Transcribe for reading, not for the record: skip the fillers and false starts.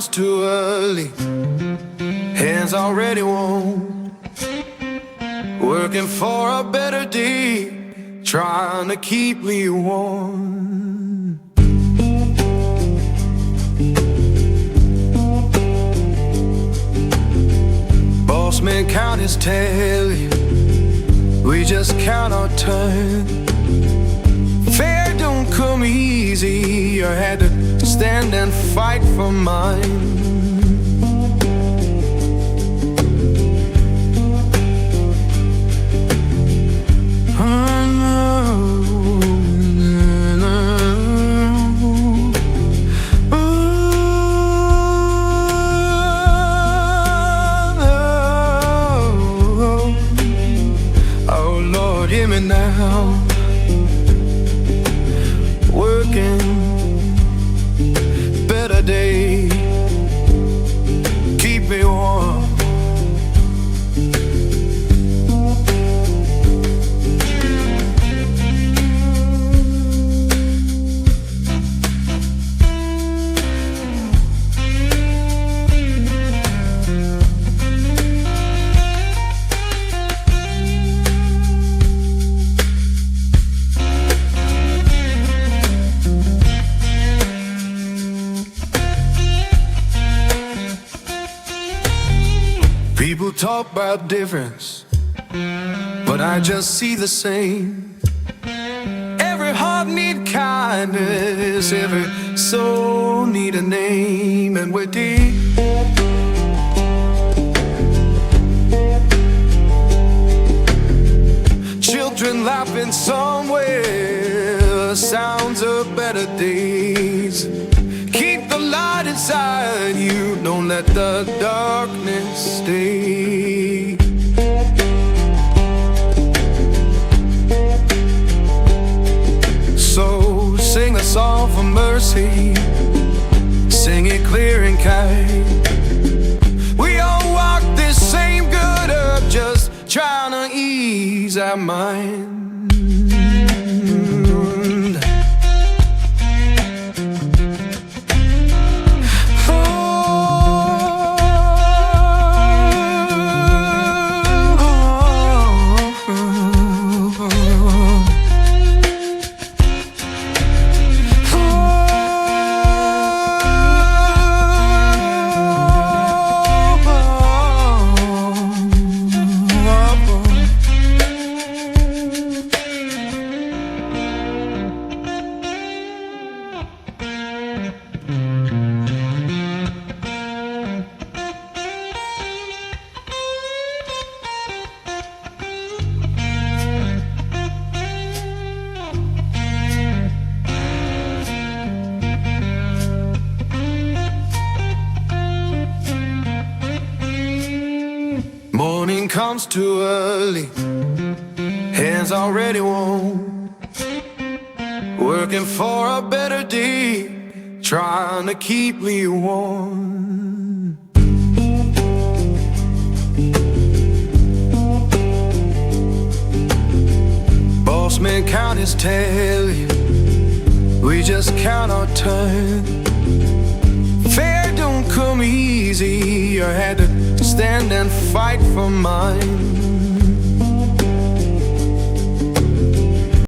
comes too early, hands already warm, working for a better day, trying to keep me warm. Boss man count his tally, we just count our turn. Fair don't come easy, I had to stand and fight for mine. Oh Lord, hear me now. Working, better day, keep me warm. People talk about difference, but I just see the same. Every heart need kindness, every soul need a name, and we're deep. Children laughing somewhere, sounds of better days. Keep the light inside you, don't let the darkness stay. So sing a song for mercy, sing it clear and kind. We all walk this same good earth, just trying to ease our mind. Morning comes too early, hands already warm, working for a better day, trying to keep me warm. Boss man count his tally, we just count our turn. Fair don't come easy, I had to stand and fight for mine.